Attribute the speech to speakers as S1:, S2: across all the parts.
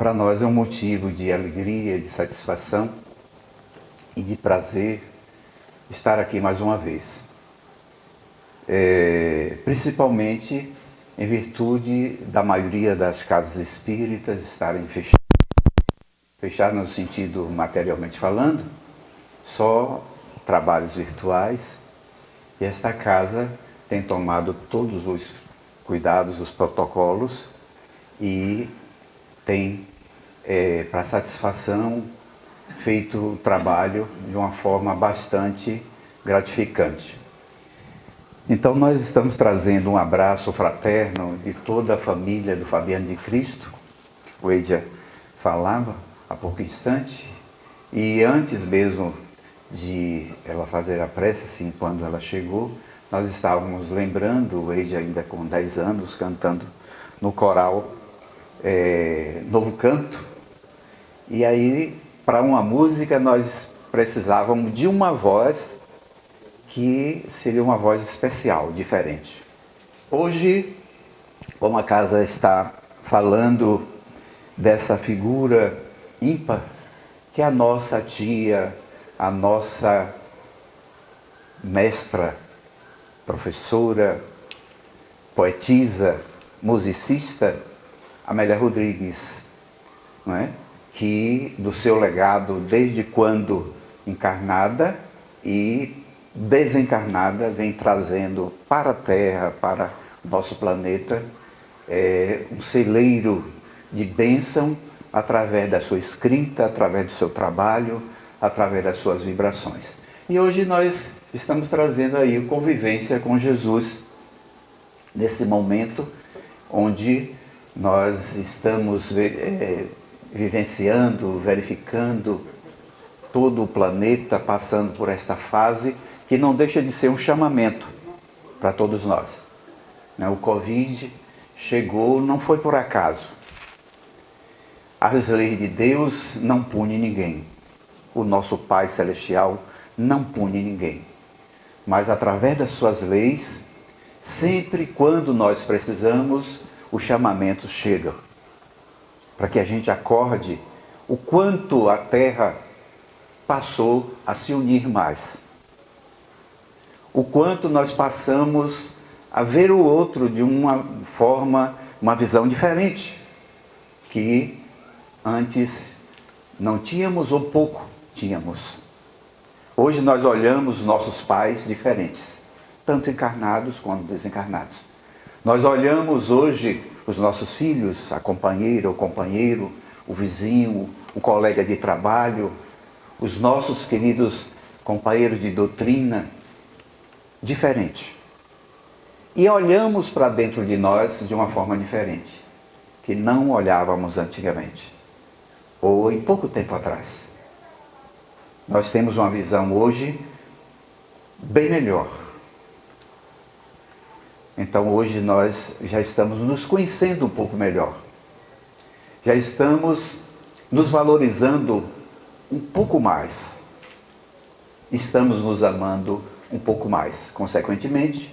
S1: para nós é um motivo de alegria, de satisfação e de prazer estar aqui mais uma vez. Principalmente em virtude da maioria das casas espíritas estarem fechadas no sentido materialmente falando, só trabalhos virtuais, e esta casa tem tomado todos os cuidados, os protocolos, e tem, para satisfação, feito o trabalho de uma forma bastante gratificante. Então nós estamos trazendo um abraço fraterno de toda a família do Fabiano de Cristo. O Eidia falava há pouco instante, e antes mesmo de ela fazer a prece, assim, quando ela chegou, nós estávamos lembrando, o Eidia ainda com 10 anos, cantando no coral Novo Canto, e aí para uma música nós precisávamos de uma voz que seria uma voz especial, diferente. Hoje, como a casa está falando dessa figura ímpar, que é a nossa tia, a nossa mestra, professora, poetisa, musicista, Amélia Rodrigues, não é? Que do seu legado, desde quando encarnada e desencarnada, vem trazendo para a Terra, para o nosso planeta, um celeiro de bênção através da sua escrita, através do seu trabalho, através das suas vibrações. E hoje nós estamos trazendo aí a convivência com Jesus, nesse momento onde nós estamos vivenciando, verificando todo o planeta passando por esta fase que não deixa de ser um chamamento para todos nós. O Covid chegou, não foi por acaso. As leis de Deus não punem ninguém. O nosso Pai Celestial não pune ninguém. Mas através das suas leis, sempre quando nós precisamos, o chamamento chega. Para que a gente acorde o quanto a Terra passou a se unir mais. O quanto nós passamos a ver o outro de uma forma, uma visão diferente, que antes não tínhamos ou pouco tínhamos. Hoje nós olhamos nossos pais diferentes, tanto encarnados quanto desencarnados. Nós olhamos hoje os nossos filhos, a companheira, o companheiro, o vizinho, o colega de trabalho, os nossos queridos companheiros de doutrina, diferente. E olhamos para dentro de nós de uma forma diferente, que não olhávamos antigamente, ou em pouco tempo atrás. Nós temos uma visão hoje bem melhor. Então hoje nós já estamos nos conhecendo um pouco melhor. Já estamos nos valorizando um pouco mais. Estamos nos amando um pouco mais. Consequentemente,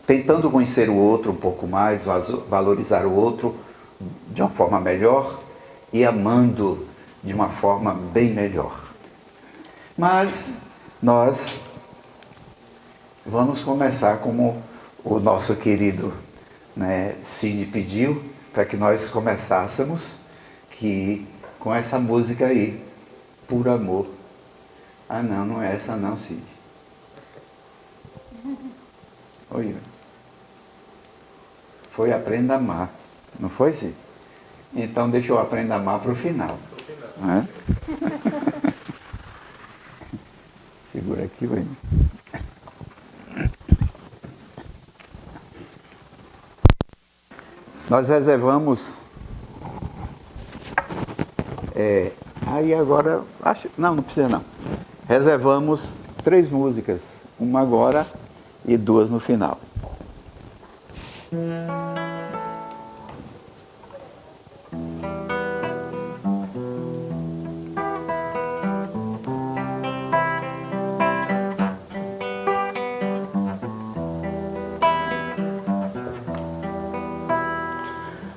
S1: tentando conhecer o outro um pouco mais, valorizar o outro de uma forma melhor e amando de uma forma bem melhor. Mas nós vamos começar como o nosso querido Cid pediu, para que nós começássemos com essa música aí, Por Amor. Ah não, não é essa não, Cid. Oi. Foi Aprenda a Amar, não foi, Cid? Então deixa eu Aprenda a Amar para o final. Segura aqui, vai. Nós reservamos. Aí agora. Não precisa não. Reservamos 3 músicas. Uma agora e 2 no final.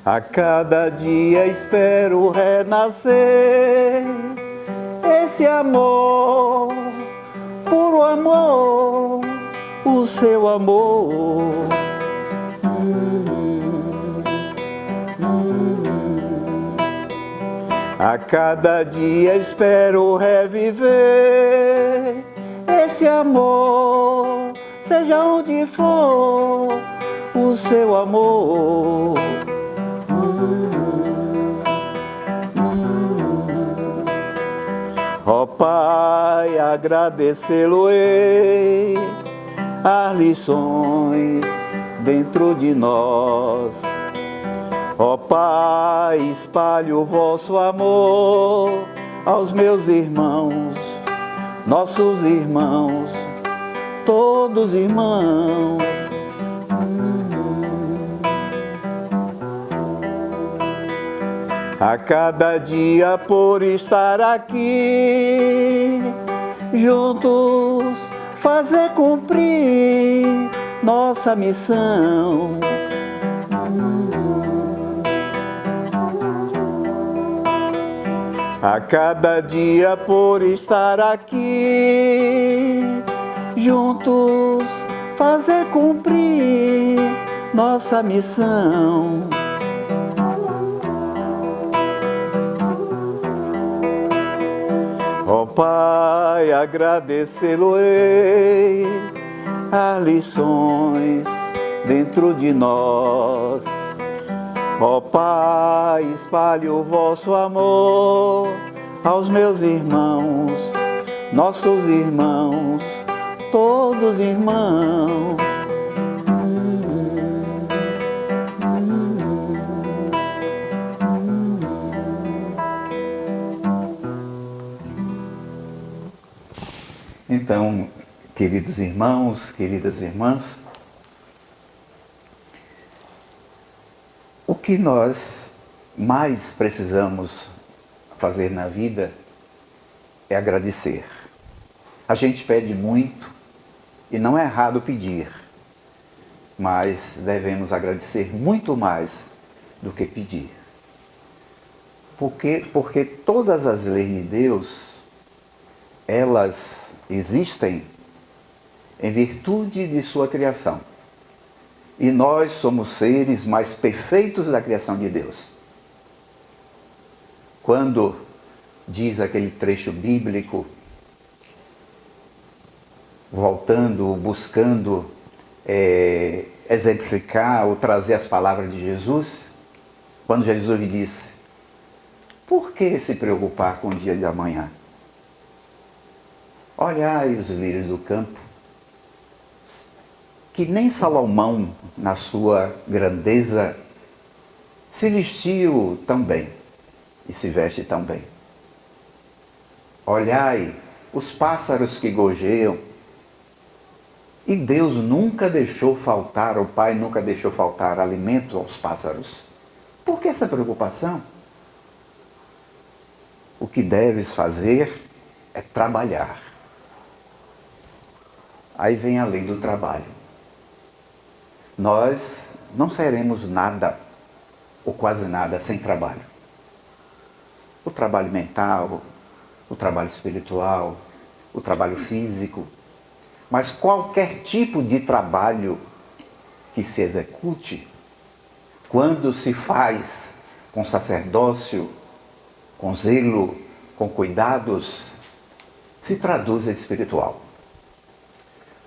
S1: A cada dia espero renascer. Esse amor, puro amor, o seu amor. A cada dia espero reviver esse amor, seja onde for, o seu amor. Ó Pai, agradecê-lo-ei as lições dentro de nós. Ó Pai, espalhe o vosso amor aos meus irmãos, nossos irmãos, todos irmãos. A cada dia por estar aqui, juntos fazer cumprir nossa missão. A cada dia por estar aqui, juntos fazer cumprir nossa missão. Ó Pai, agradecê-lo-ei as lições dentro de nós. Ó Pai, espalhe o vosso amor aos meus irmãos, nossos irmãos, todos irmãos. Então, queridos irmãos, queridas irmãs, o que nós mais precisamos fazer na vida é agradecer. A gente pede muito e não é errado pedir, mas devemos agradecer muito mais do que pedir. Porque todas as leis de Deus, elas existem em virtude de sua criação. E nós somos seres mais perfeitos da criação de Deus. Quando diz aquele trecho bíblico, voltando, buscando exemplificar ou trazer as palavras de Jesus, quando Jesus lhe disse: por que se preocupar com o dia de amanhã? Olhai os lírios do campo, que nem Salomão, na sua grandeza, se vestiu tão bem e se veste tão bem. Olhai os pássaros que gorjeiam, e Deus nunca deixou faltar, o Pai nunca deixou faltar alimento aos pássaros. Por que essa preocupação? O que deves fazer é trabalhar. Aí vem a lei do trabalho. Nós não seremos nada, ou quase nada, sem trabalho. O trabalho mental, o trabalho espiritual, o trabalho físico, mas qualquer tipo de trabalho que se execute, quando se faz com sacerdócio, com zelo, com cuidados, se traduz em espiritual.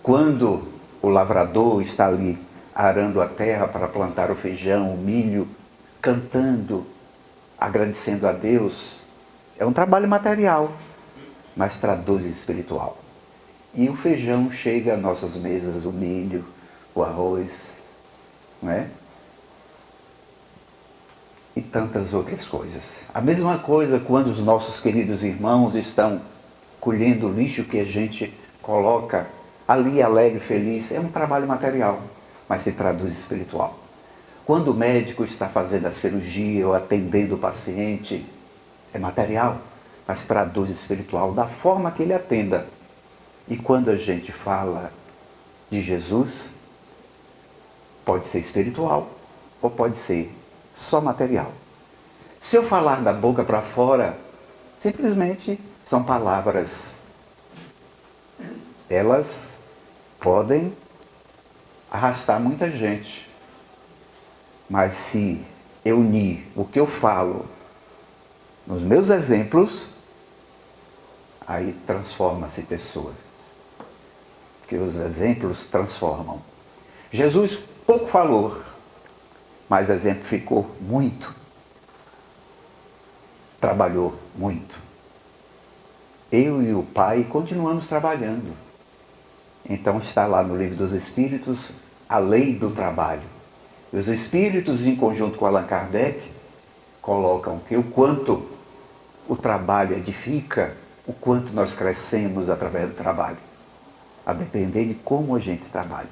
S1: Quando o lavrador está ali arando a terra para plantar o feijão, o milho, cantando, agradecendo a Deus, é um trabalho material, mas traduz em espiritual. E o feijão chega às nossas mesas, o milho, o arroz, não é? E tantas outras coisas. A mesma coisa quando os nossos queridos irmãos estão colhendo o lixo que a gente coloca ali alegre, feliz, é um trabalho material, mas se traduz espiritual. Quando o médico está fazendo a cirurgia ou atendendo o paciente, é material, mas traduz espiritual da forma que ele atenda. E quando a gente fala de Jesus, pode ser espiritual ou pode ser só material. Se eu falar da boca para fora, simplesmente são palavras. Elas podem arrastar muita gente. Mas se eu unir o que eu falo nos meus exemplos, aí transforma-se pessoa. Porque os exemplos transformam. Jesus pouco falou, mas exemplificou muito. Trabalhou muito. Eu e o Pai continuamos trabalhando. Então está lá no Livro dos Espíritos a lei do trabalho. E os Espíritos, em conjunto com Allan Kardec, colocam que o quanto o trabalho edifica, o quanto nós crescemos através do trabalho, a depender de como a gente trabalha.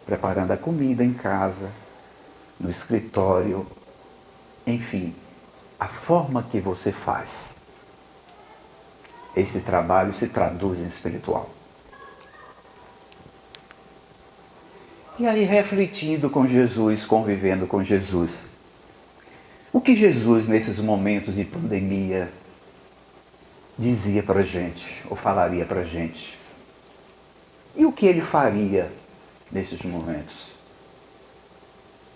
S1: Preparando a comida em casa, no escritório, enfim, a forma que você faz. Esse trabalho se traduz em espiritual. E aí, refletindo com Jesus, convivendo com Jesus, o que Jesus, nesses momentos de pandemia, dizia para a gente, ou falaria para a gente? E o que ele faria nesses momentos?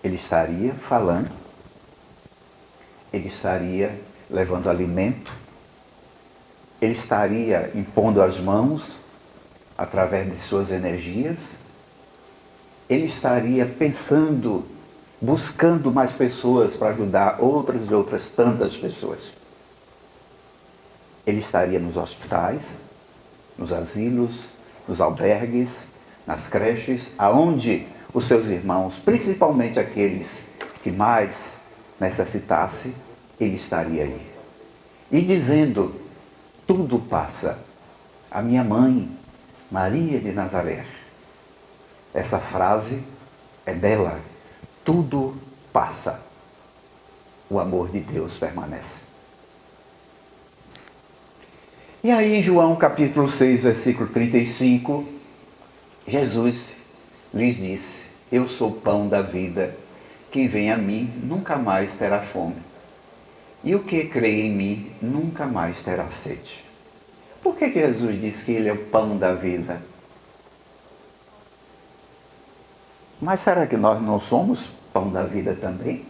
S1: Ele estaria falando, ele estaria levando alimento, ele estaria impondo as mãos através de suas energias, ele estaria pensando, buscando mais pessoas para ajudar outras e outras tantas pessoas. Ele estaria nos hospitais, nos asilos, nos albergues, nas creches, aonde os seus irmãos, principalmente aqueles que mais necessitassem, ele estaria aí. E dizendo, tudo passa. A minha mãe, Maria de Nazaré. Essa frase é bela. Tudo passa. O amor de Deus permanece. E aí em João capítulo 6, versículo 35, Jesus lhes disse, eu sou o pão da vida, quem vem a mim nunca mais terá fome. E o que crê em mim nunca mais terá sede. Por que Jesus disse que ele é o pão da vida? Mas será que nós não somos pão da vida também?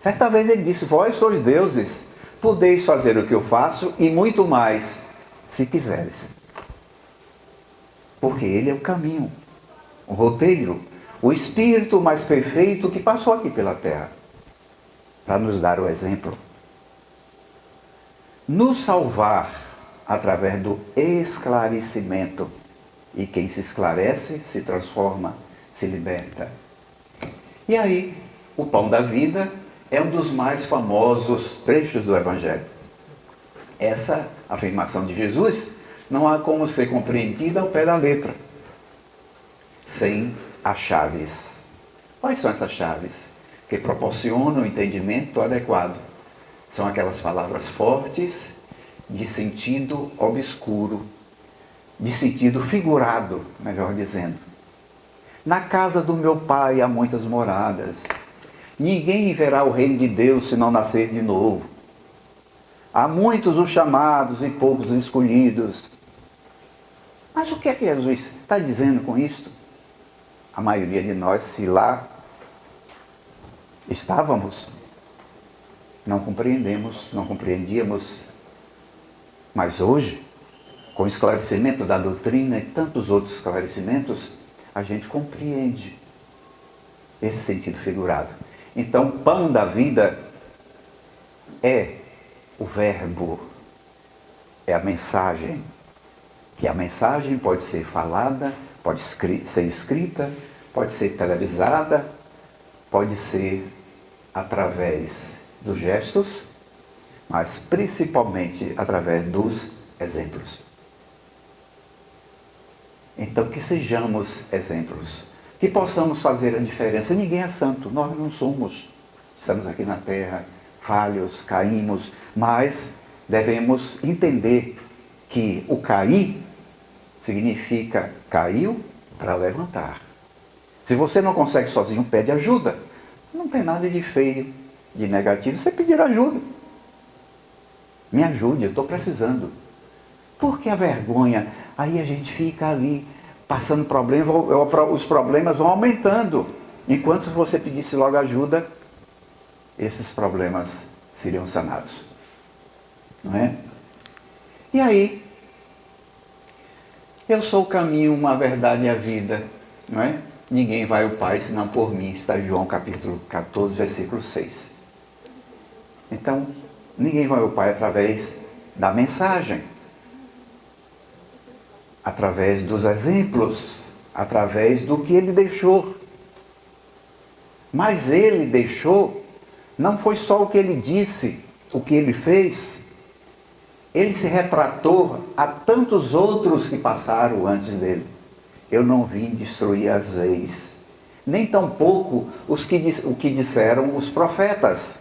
S1: Certa vez ele disse, vós sois deuses, podeis fazer o que eu faço e muito mais, se quiseres. Porque ele é o caminho, o roteiro, o Espírito mais perfeito que passou aqui pela terra, para nos dar o exemplo. Nos salvar através do esclarecimento. E quem se esclarece, se transforma, se liberta. E aí, o pão da vida é um dos mais famosos trechos do Evangelho. Essa afirmação de Jesus não há como ser compreendida ao pé da letra, sem as chaves. Quais são essas chaves? Que proporcionam o entendimento adequado. São aquelas palavras fortes, de sentido obscuro, de sentido figurado, melhor dizendo. Na casa do meu pai há muitas moradas. Ninguém verá o reino de Deus se não nascer de novo. Há muitos os chamados e poucos os escolhidos. Mas o que é que Jesus está dizendo com isto? A maioria de nós, se lá estávamos, não compreendemos, não compreendíamos. Mas hoje, com o esclarecimento da doutrina e tantos outros esclarecimentos, a gente compreende esse sentido figurado. Então, pão da vida é o verbo, é a mensagem. Que a mensagem pode ser falada, pode ser escrita, pode ser televisada, pode ser através dos gestos, mas principalmente através dos exemplos. Então, que sejamos exemplos, que possamos fazer a diferença. Ninguém é santo, nós não somos. Estamos aqui na terra, falhos, caímos, mas devemos entender que o cair significa caiu para levantar. Se você não consegue sozinho, pede ajuda. Não tem nada de feio, de negativo, você pedir ajuda. Me ajude, eu estou precisando. Por que a vergonha? Aí a gente fica ali, passando problema, os problemas vão aumentando. Enquanto se você pedisse logo ajuda, esses problemas seriam sanados. Não é? E aí, eu sou o caminho, uma verdade e a vida, não é? Ninguém vai ao Pai senão por mim, está em João capítulo 14, versículo 6. Então, ninguém vai ao Pai através da mensagem, através dos exemplos, através do que ele deixou. Mas ele deixou, não foi só o que ele disse, o que ele fez. Ele se retratou a tantos outros que passaram antes dele. Eu não vim destruir as leis, nem tampouco o que disseram os profetas.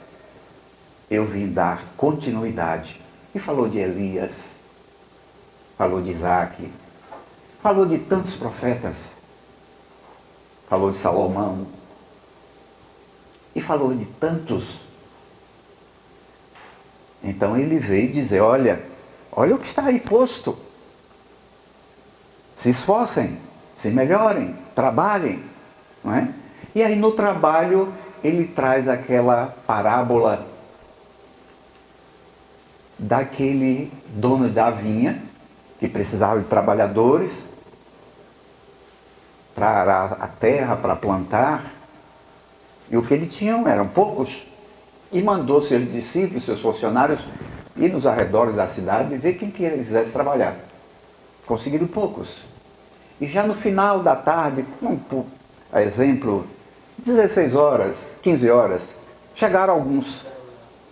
S1: Eu vim dar continuidade. E falou de Elias, falou de Isaac, falou de tantos profetas, falou de Salomão, e falou de tantos. Então ele veio dizer, olha o que está aí posto. Se esforcem, se melhorem, trabalhem. Não é? E aí no trabalho ele traz aquela parábola daquele dono da vinha, que precisava de trabalhadores para arar a terra, para plantar. E o que ele tinha eram poucos. E mandou seus discípulos, seus funcionários, ir nos arredores da cidade e ver quem quisesse trabalhar. Conseguiram poucos. E já no final da tarde, a exemplo, 16 horas, 15 horas, chegaram alguns.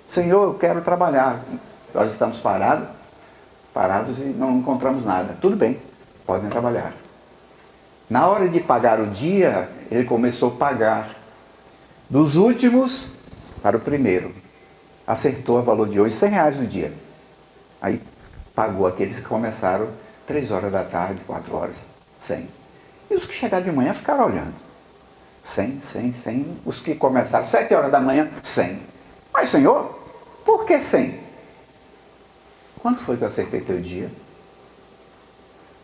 S1: Senhor, eu quero trabalhar. Nós estamos parados e não encontramos nada. Tudo bem, podem trabalhar. Na hora de pagar o dia, ele começou a pagar dos últimos para o primeiro. Acertou o valor de hoje, R$100 no dia. Aí pagou aqueles que começaram 3 horas da tarde, 4 horas, 100. E os que chegaram de manhã ficaram olhando. 100, 100, 100. Os que começaram 7 horas da manhã, 100. Mas, Senhor, por que 100? Quanto foi que eu acertei teu dia?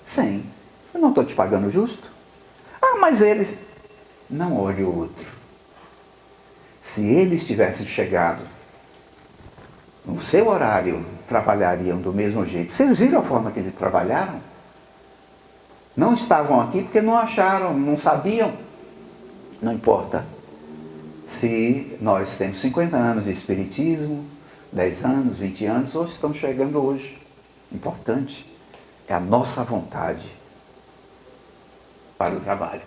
S1: 100. Eu não estou te pagando justo? Ah, mas eles... Não olhe o outro. Se eles tivessem chegado no seu horário, trabalhariam do mesmo jeito. Vocês viram a forma que eles trabalharam? Não estavam aqui porque não acharam, não sabiam. Não importa se nós temos 50 anos de espiritismo, 10 anos, 20 anos, ou estamos chegando hoje. Importante é a nossa vontade para o trabalho.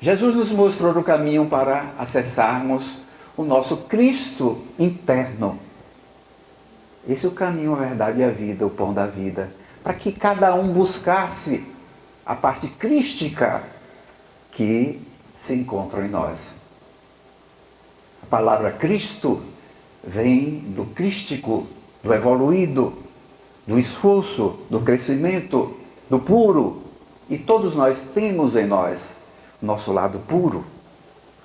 S1: Jesus nos mostrou o caminho para acessarmos o nosso Cristo interno. Esse é o caminho, a verdade e a vida, o pão da vida. Para que cada um buscasse a parte crística que se encontra em nós. A palavra Cristo vem do crístico, do evoluído, do esforço, do crescimento, do puro. E todos nós temos em nós nosso lado puro,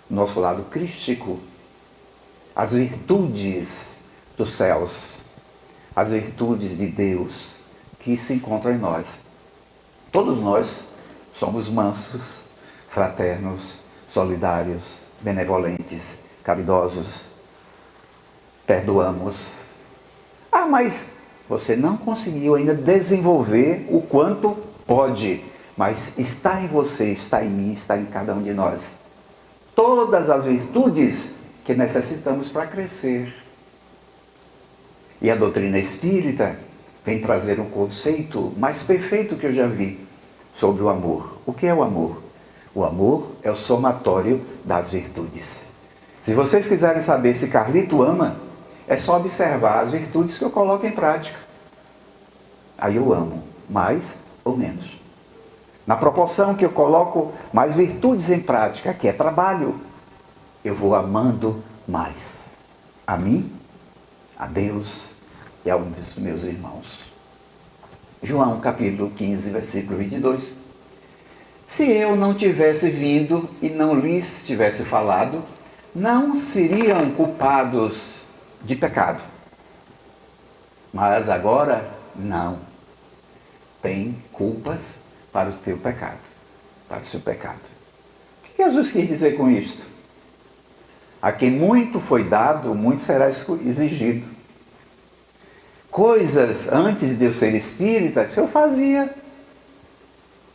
S1: nosso lado crístico, as virtudes dos céus, as virtudes de Deus que se encontram em nós. Todos nós somos mansos, fraternos, solidários, benevolentes, caridosos, perdoamos. Ah, mas você não conseguiu ainda desenvolver o quanto pode, mas está em você, está em mim, está em cada um de nós. Todas as virtudes que necessitamos para crescer. E a doutrina espírita vem trazer um conceito mais perfeito que eu já vi sobre o amor. O que é o amor? O amor é o somatório das virtudes. Se vocês quiserem saber se Carlito ama, é só observar as virtudes que eu coloco em prática. Aí eu amo, mais ou menos. Na proporção que eu coloco mais virtudes em prática, que é trabalho, eu vou amando mais a mim, a Deus e a um dos meus irmãos. João capítulo 15, versículo 22. Se eu não tivesse vindo e não lhes tivesse falado, não seriam culpados de pecado. Mas agora, não. Tem culpas para o teu pecado, para o seu pecado. O que Jesus quis dizer com isto? A quem muito foi dado, muito será exigido. Coisas antes de eu ser espírita, eu fazia.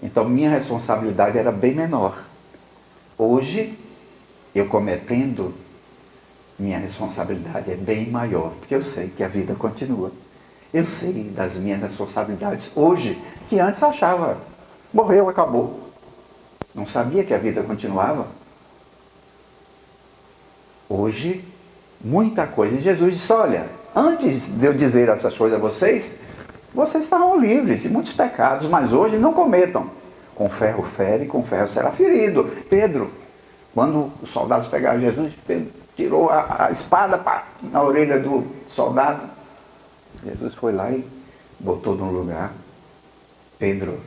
S1: Então minha responsabilidade era bem menor. Hoje, eu cometendo, minha responsabilidade é bem maior, porque eu sei que a vida continua. Eu sei das minhas responsabilidades hoje, que antes eu achava, morreu, acabou. Não sabia que a vida continuava. Hoje, muita coisa. E Jesus disse, olha, antes de eu dizer essas coisas a vocês estavam livres de muitos pecados, mas hoje não cometam. Com ferro fere, com ferro será ferido. Pedro, quando os soldados pegaram Jesus, Pedro tirou a espada na orelha do soldado. Jesus foi lá e botou num lugar. Pedro,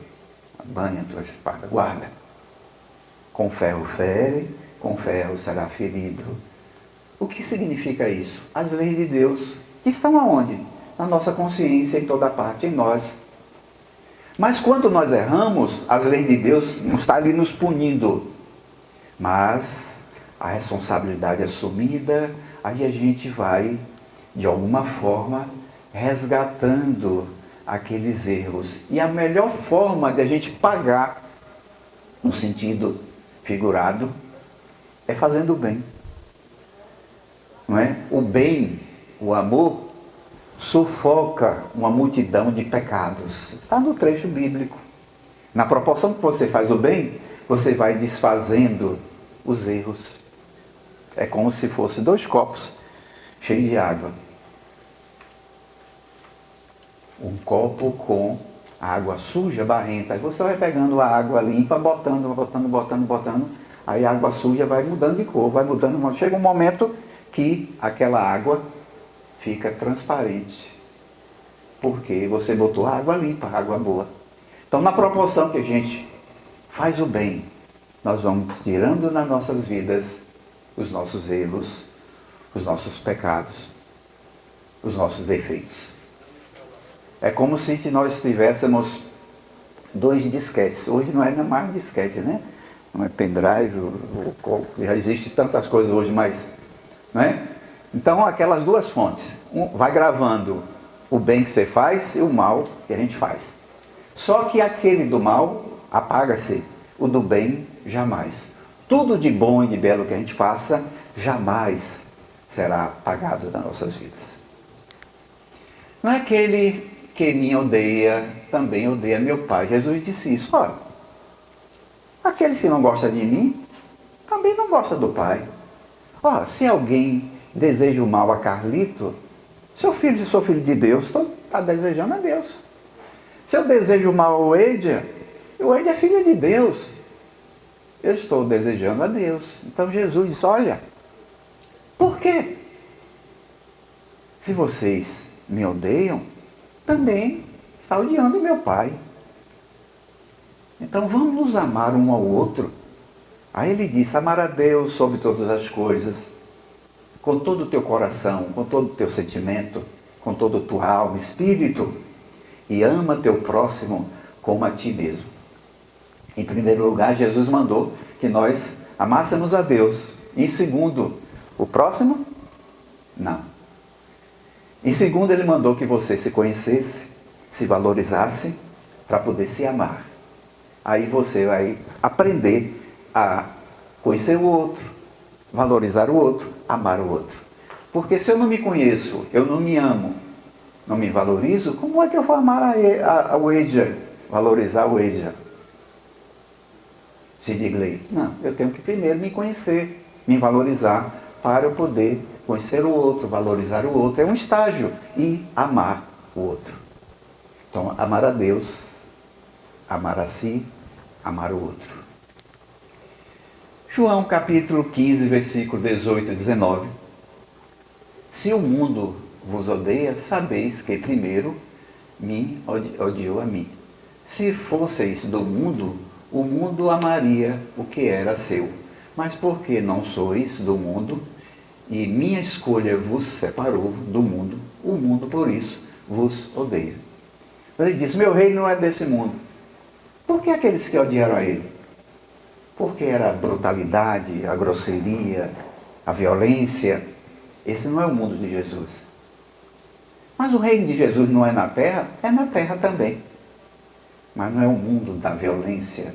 S1: banha a tua espada, guarda. Com ferro fere, com ferro será ferido. O que significa isso? As leis de Deus, que estão aonde? Na nossa consciência, em toda parte, em nós. Mas quando nós erramos, as leis de Deus não estão ali nos punindo. Mas a responsabilidade assumida, aí a gente vai, de alguma forma, resgatando aqueles erros. E a melhor forma de a gente pagar, no sentido figurado, é fazendo o bem. Não é? O bem, o amor, sufoca uma multidão de pecados. Está no trecho bíblico. Na proporção que você faz o bem, você vai desfazendo os erros. É como se fosse 2 copos cheios de água. Um copo com água suja, barrenta. Aí você vai pegando a água limpa, botando. Aí a água suja vai mudando de cor, vai mudando. Chega um momento que aquela água fica transparente. Porque você botou água limpa, água boa. Então, na proporção que a gente faz o bem, nós vamos tirando nas nossas vidas os nossos erros, os nossos pecados, os nossos defeitos. É como se nós tivéssemos 2 disquetes. Hoje não é mais disquete, né? Não é pendrive, já existe tantas coisas hoje, mas... Não é? Então, aquelas 2 fontes. Vai gravando o bem que você faz e o mal que a gente faz. Só que aquele do mal apaga-se, o do bem jamais. Tudo de bom e de belo que a gente faça, jamais será apagado das nossas vidas. Não é aquele que me odeia, também odeia meu Pai. Jesus disse isso. Olha, aquele que não gosta de mim, também não gosta do Pai. Olha, se alguém deseja o mal a Carlito, sou filho de Deus, está desejando a Deus. Se eu desejo o mal ao Eidia, o Eidia é filho de Deus. Eu estou desejando a Deus. Então Jesus disse, olha, por quê? Se vocês me odeiam, também está odiando meu Pai. Então vamos nos amar um ao outro. Aí ele disse, amar a Deus sobre todas as coisas, com todo o teu coração, com todo o teu sentimento, com toda a tua alma, espírito, e ama teu próximo como a ti mesmo. Em primeiro lugar, Jesus mandou que nós amássemos a Deus. Em segundo, o próximo? Não. Em segundo, ele mandou que você se conhecesse, se valorizasse, para poder se amar. Aí você vai aprender a conhecer o outro, valorizar o outro, amar o outro. Porque se eu não me conheço, eu não me amo, não me valorizo, como é que eu vou amar o Eidia, valorizar o Eidia? Sidney, não, eu tenho que primeiro me conhecer, me valorizar, para eu poder conhecer o outro, valorizar o outro. É um estágio. E amar o outro. Então, amar a Deus, amar a si, amar o outro. João capítulo 15, versículo 18 e 19. Se o mundo vos odeia, sabeis que primeiro me odiou a mim. Se fosseis do mundo, o mundo amaria o que era seu. Mas porque não sois do mundo, e minha escolha vos separou do mundo, o mundo por isso vos odeia. Ele diz, meu reino não é desse mundo. Por que aqueles que odiaram a ele? Porque era a brutalidade, a grosseria, a violência. Esse não é o mundo de Jesus. Mas o reino de Jesus não é na terra? É na terra também. Mas não é o mundo da violência,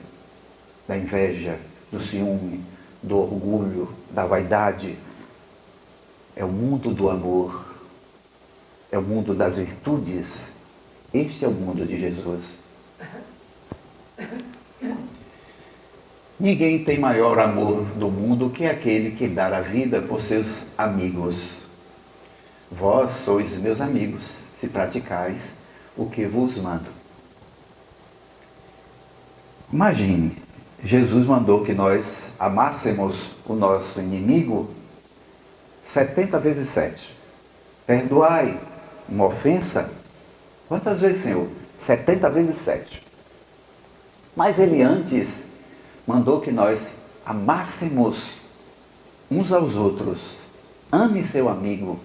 S1: da inveja, do ciúme, do orgulho, da vaidade. É o mundo do amor. É o mundo das virtudes. Este é o mundo de Jesus. Ninguém tem maior amor do mundo que aquele que dá a vida por seus amigos. Vós sois meus amigos, se praticais o que vos mando. Imagine, Jesus mandou que nós amássemos o nosso inimigo 70 vezes 7. Perdoai uma ofensa. Quantas vezes, Senhor? 70 vezes 7. Mas ele antes mandou que nós amássemos uns aos outros. Ame seu amigo.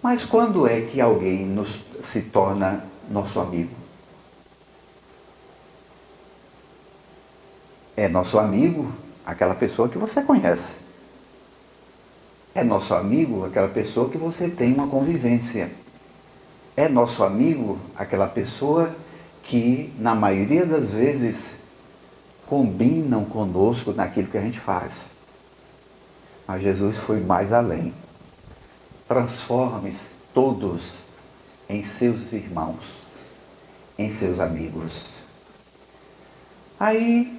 S1: Mas quando é que alguém se torna nosso amigo? É nosso amigo aquela pessoa que você conhece. É nosso amigo aquela pessoa que você tem uma convivência. É nosso amigo aquela pessoa que, na maioria das vezes, combinam conosco naquilo que a gente faz. Mas Jesus foi mais além. Transforme todos em seus irmãos, em seus amigos. Aí,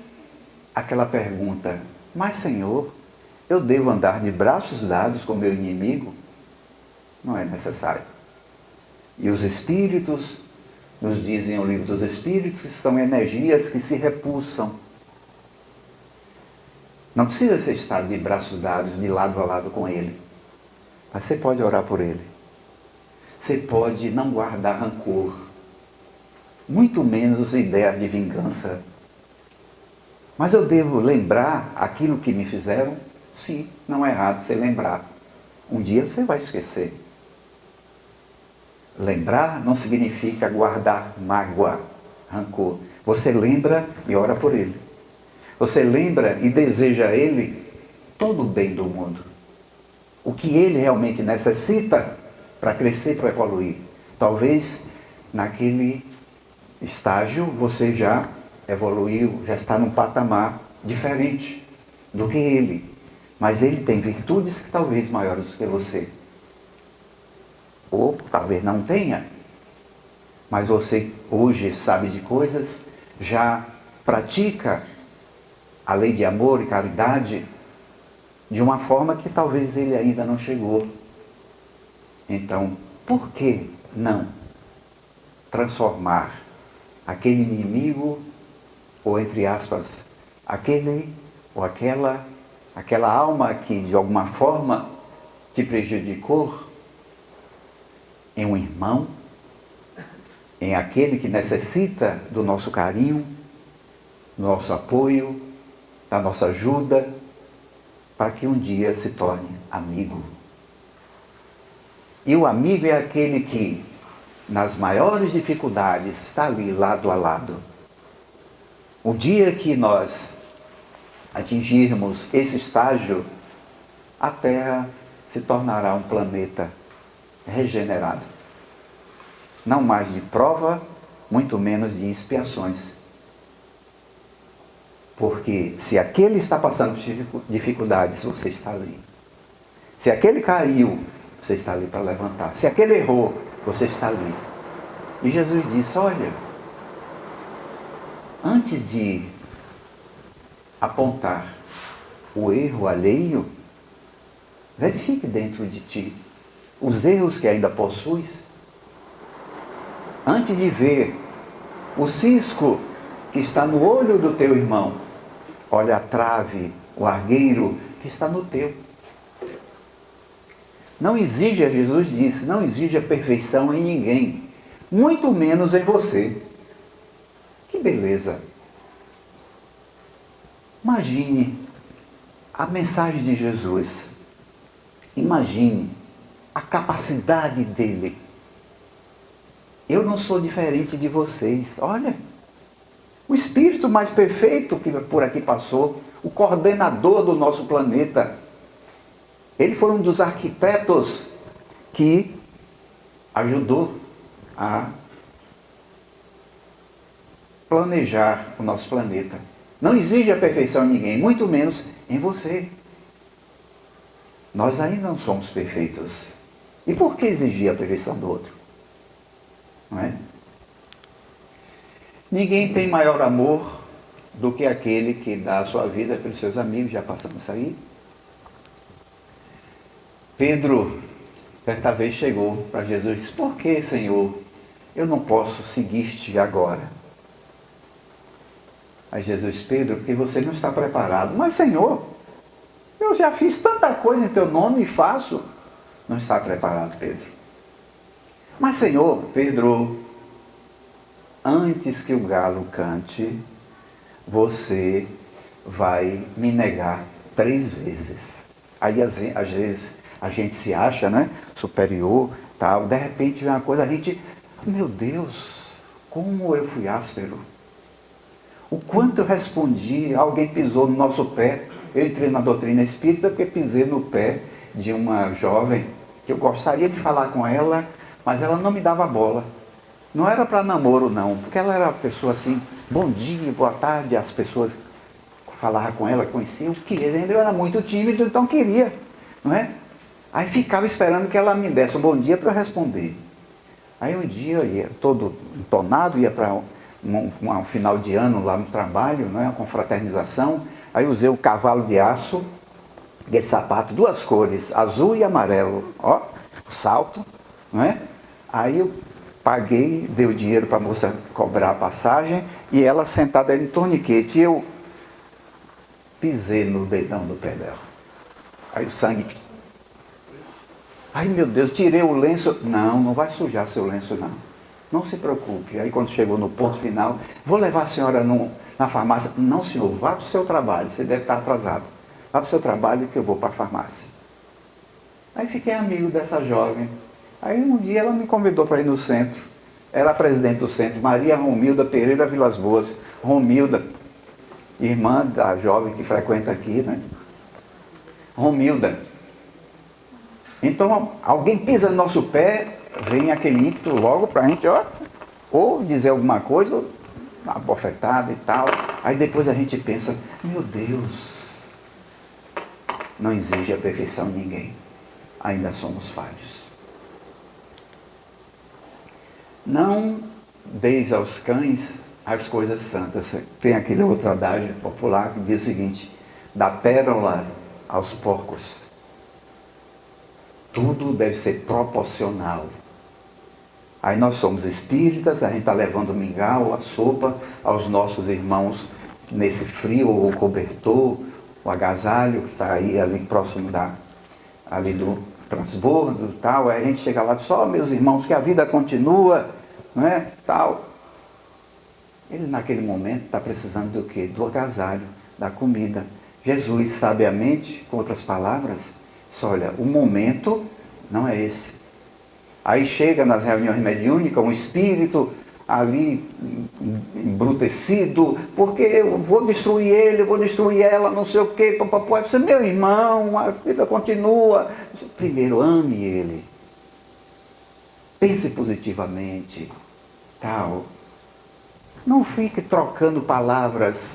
S1: aquela pergunta, mas Senhor, eu devo andar de braços dados com meu inimigo? Não é necessário. E os espíritos, nos dizem o livro dos espíritos, que são energias que se repulsam. Não precisa você estar de braços dados, de lado a lado com ele. Mas você pode orar por ele. Você pode não guardar rancor. Muito menos ideias de vingança. Mas eu devo lembrar aquilo que me fizeram? Sim, não é errado você lembrar. Um dia você vai esquecer. Lembrar não significa guardar mágoa, rancor. Você lembra e ora por ele. Você lembra e deseja a ele todo o bem do mundo. O que ele realmente necessita para crescer, para evoluir. Talvez naquele estágio você já evoluiu, já está num patamar diferente do que ele. Mas ele tem virtudes que talvez maiores do que você. Ou talvez não tenha. Mas você hoje sabe de coisas, já pratica a lei de amor e caridade de uma forma que talvez ele ainda não chegou. Então, por que não transformar aquele inimigo, ou entre aspas, aquele ou aquela alma que de alguma forma te prejudicou, em um irmão, em aquele que necessita do nosso carinho, do nosso apoio, da nossa ajuda, para que um dia se torne amigo. E o amigo é aquele que, nas maiores dificuldades, está ali lado a lado. O dia que nós atingirmos esse estágio, a Terra se tornará um planeta regenerado. Não mais de prova, muito menos de expiações. Porque se aquele está passando por dificuldades, você está ali. Se aquele caiu, você está ali para levantar. Se aquele errou, você está ali. E Jesus disse, olha, antes de apontar o erro alheio, verifique dentro de ti os erros que ainda possuis. Antes de ver o cisco que está no olho do teu irmão, olha a trave, o argueiro que está no teu. Não exija, Jesus disse, não exija perfeição em ninguém, muito menos em você. Que beleza! Imagine a mensagem de Jesus. Imagine a capacidade dele. Eu não sou diferente de vocês. Olha, o espírito mais perfeito que por aqui passou, o coordenador do nosso planeta, ele foi um dos arquitetos que ajudou a planejar o nosso planeta. Não exige a perfeição em ninguém, muito menos em você. Nós ainda não somos perfeitos. E por que exigir a perfeição do outro? Não é? Ninguém tem maior amor do que aquele que dá a sua vida pelos seus amigos. Já passamos isso aí. Pedro, certa vez, chegou para Jesus e disse: por que, Senhor, eu não posso seguir-te agora? Aí Jesus: Pedro, porque você não está preparado. Mas, Senhor, eu já fiz tanta coisa em teu nome e faço. Não está preparado, Pedro. Mas, Senhor, Pedro, antes que o galo cante, você vai me negar 3 vezes. Aí, às vezes, a gente se acha, né, superior, tal. De repente, vem uma coisa, a gente, meu Deus, como eu fui áspero. O quanto eu respondi, alguém pisou no nosso pé. Eu entrei na doutrina espírita porque pisei no pé de uma jovem, que eu gostaria de falar com ela, mas ela não me dava bola. Não era para namoro, não, porque ela era uma pessoa assim, bom dia, boa tarde, as pessoas falavam com ela, conheciam, querendo, eu era muito tímido, então queria, não é? Aí ficava esperando que ela me desse um bom dia para eu responder. Aí um dia eu ia todo entonado, ia para um final de ano lá no trabalho, não é? Uma confraternização. Aí usei o cavalo de aço, aquele sapato, 2 cores, azul e amarelo, ó, o salto, não é? Aí eu paguei, dei o dinheiro para a moça cobrar a passagem e ela sentada em torniquete. E eu pisei no dedão do pé dela. Aí o sangue... Ai, meu Deus, tirei o lenço. Não, não vai sujar seu lenço, não. Não se preocupe. Aí quando chegou no ponto final, vou levar a senhora na farmácia. Não, senhor, vá para o seu trabalho, você deve estar atrasado. Vá para o seu trabalho que eu vou para a farmácia. Aí fiquei amigo dessa jovem. Aí um dia ela me convidou para ir no centro. Era a presidente do centro, Maria Romilda Pereira Vilas Boas. Romilda, irmã da jovem que frequenta aqui, né? Romilda. Então, alguém pisa no nosso pé, vem aquele ímpeto logo para a gente, ó, ou dizer alguma coisa, ou uma bofetada e tal. Aí depois a gente pensa, meu Deus, não exige a perfeição de ninguém. Ainda somos falhos. Não deis aos cães as coisas santas. Tem aquele outro adágio popular que diz o seguinte: da pérola aos porcos. Tudo deve ser proporcional. Aí nós somos espíritas, a gente está levando mingau, a sopa aos nossos irmãos nesse frio, o cobertor, o agasalho que está aí ali próximo ali do transbordo e tal. Aí a gente chega lá e diz: ó, meus irmãos, que a vida continua, não é? Tal. Ele naquele momento está precisando do quê? Do agasalho, da comida. Jesus, sabiamente, com outras palavras, diz: olha, o momento não é esse. Aí chega nas reuniões mediúnicas um espírito ali embrutecido, porque eu vou destruir ele, eu vou destruir ela, não sei o quê, papai, você, meu irmão, a vida continua. Primeiro, ame ele. Pense positivamente, tal. Não fique trocando palavras,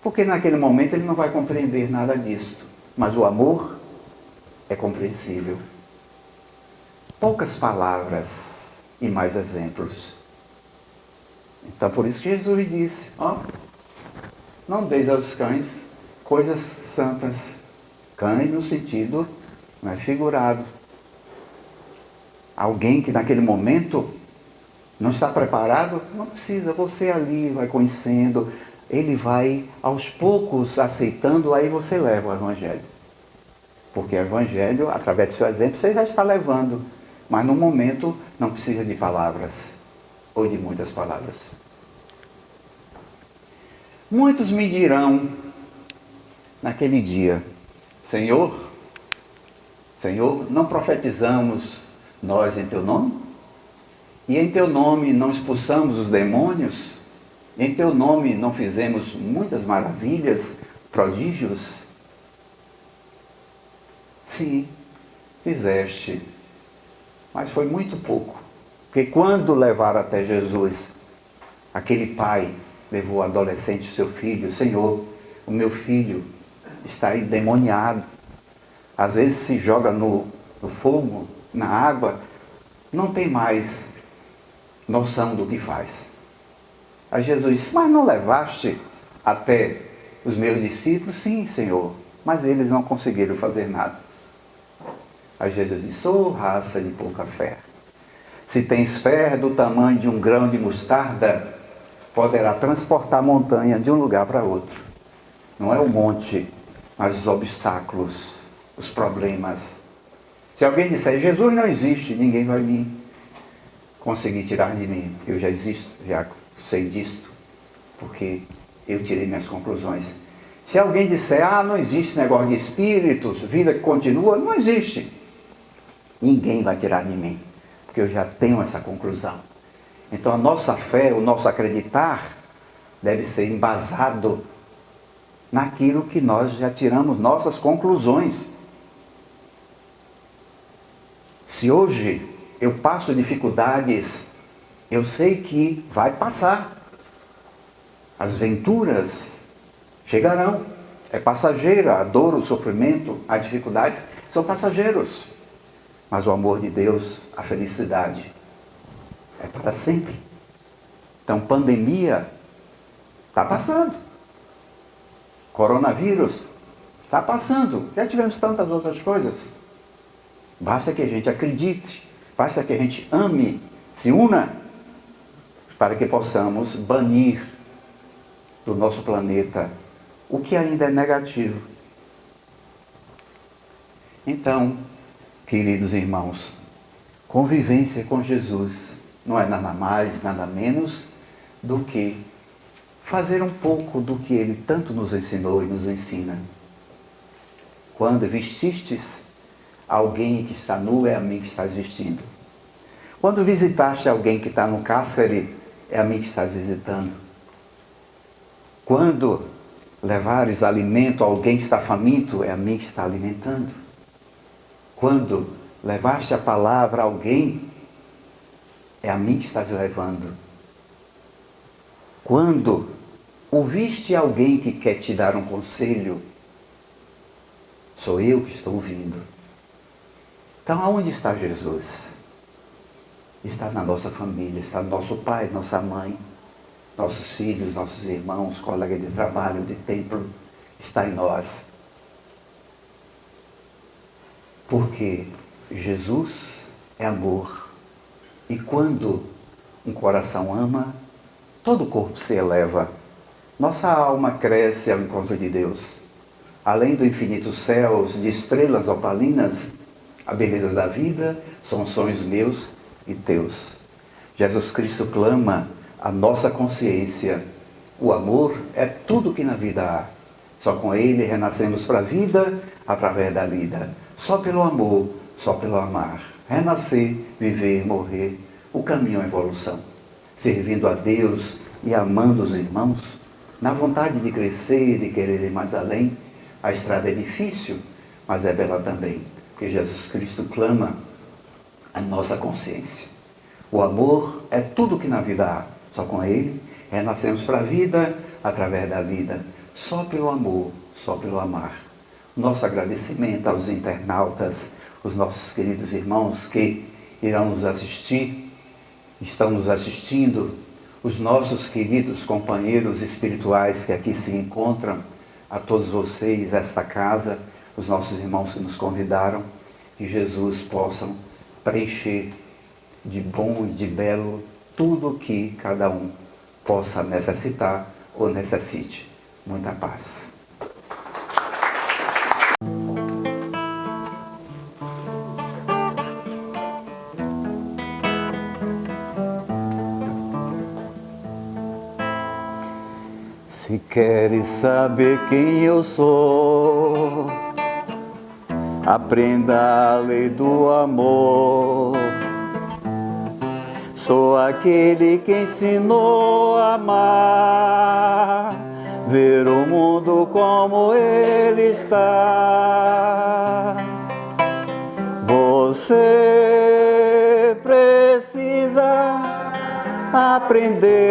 S1: porque naquele momento ele não vai compreender nada disso. Mas o amor é compreensível. Poucas palavras e mais exemplos. Então por isso que Jesus disse, ó, não deis aos cães coisas santas. Cães no sentido, não é figurado. Alguém que naquele momento não está preparado, não precisa, você ali vai conhecendo, ele vai aos poucos aceitando, aí você leva o Evangelho. Porque o Evangelho, através do seu exemplo, você já está levando. Mas no momento não precisa de palavras, ou de muitas palavras. Muitos me dirão, naquele dia: Senhor, Senhor, não profetizamos nós em teu nome? E em teu nome não expulsamos os demônios? Em teu nome não fizemos muitas maravilhas, prodígios? Sim, fizeste, mas foi muito pouco. Porque quando levaram até Jesus, aquele pai levou o adolescente, seu filho: Senhor, o meu filho está endemoniado. Às vezes se joga no fogo, na água, não tem mais noção do que faz. Aí Jesus disse: mas não levaste até os meus discípulos? Sim, Senhor, mas eles não conseguiram fazer nada. Aí Jesus disse: ô raça de pouca fé, se tens fé do tamanho de um grão de mostarda, poderá transportar a montanha de um lugar para outro. Não é o monte, mas os obstáculos, os problemas. Se alguém disser: Jesus não existe, ninguém vai me conseguir tirar de mim, porque eu já existo, já sei disto, porque eu tirei minhas conclusões. Se alguém disser: ah, não existe negócio de espíritos, vida que continua, não existe. Ninguém vai tirar de mim, porque eu já tenho essa conclusão. Então a nossa fé, o nosso acreditar, deve ser embasado naquilo que nós já tiramos nossas conclusões. Se hoje eu passo dificuldades, eu sei que vai passar. As venturas chegarão. É passageira, a dor, o sofrimento, as dificuldades são passageiros. Mas o amor de Deus, a felicidade, é para sempre. Então, pandemia está passando. Coronavírus está passando. Já tivemos tantas outras coisas. Basta que a gente acredite, basta que a gente ame, se una, para que possamos banir do nosso planeta o que ainda é negativo. Então, queridos irmãos, convivência com Jesus não é nada mais, nada menos do que fazer um pouco do que Ele tanto nos ensinou e nos ensina. Quando vestistes alguém que está nu, é a mim que estás vestindo. Quando visitaste alguém que está no cárcere, é a mim que estás visitando. Quando levares alimento a alguém que está faminto, é a mim que está alimentando. Quando levaste a palavra a alguém, é a mim que estás levando. Quando ouviste alguém que quer te dar um conselho, sou eu que estou ouvindo. Então, aonde está Jesus? Está na nossa família, está no nosso pai, nossa mãe, nossos filhos, nossos irmãos, colegas de trabalho, de templo, está em nós. Porque Jesus é amor. E quando um coração ama, todo o corpo se eleva. Nossa alma cresce ao encontro de Deus. Além do infinito céus, de estrelas opalinas, a beleza da vida são sonhos meus e teus. Jesus Cristo clama a nossa consciência. O amor é tudo que na vida há. Só com ele renascemos para a vida através da vida. Só pelo amor, só pelo amar. Renascer, viver, morrer. O caminho é a evolução. Servindo a Deus e amando os irmãos, na vontade de crescer e de querer ir mais além. A estrada é difícil, mas é bela também. Porque Jesus Cristo clama a nossa consciência. O amor é tudo que na vida há. Só com ele renascemos para a vida através da vida. Só pelo amor, só pelo amar. Nosso agradecimento aos internautas, os nossos queridos irmãos que irão nos assistir, estão nos assistindo, os nossos queridos companheiros espirituais que aqui se encontram, a todos vocês, esta casa, os nossos irmãos que nos convidaram, que Jesus possa preencher de bom e de belo tudo o que cada um possa necessitar ou necessite. Muita paz. Se queres saber quem eu sou, aprenda a lei do amor. Sou aquele que ensinou a amar, ver o mundo como ele está. Você precisa aprender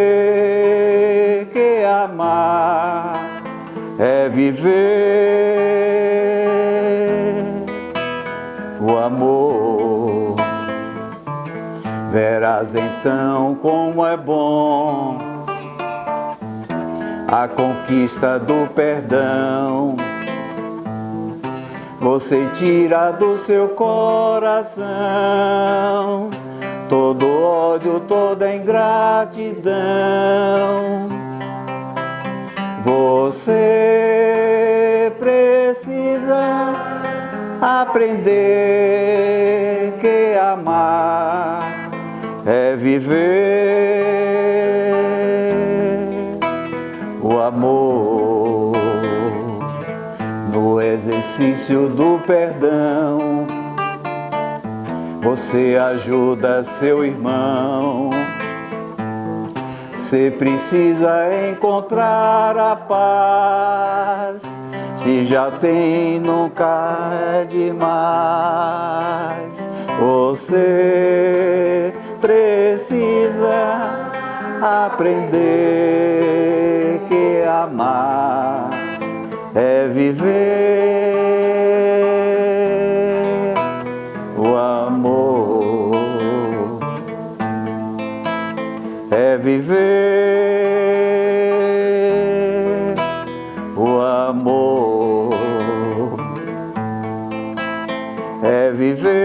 S1: que amar é viver o amor. Verás então como é bom a conquista do perdão. Você tira do seu coração todo ódio, toda ingratidão. Você precisa aprender que amar é viver o amor. No exercício do perdão, você ajuda seu irmão. Você precisa encontrar a paz. Se já tem, nunca é demais. Você precisa aprender que amar é viver o amor. É viver o amor. É viver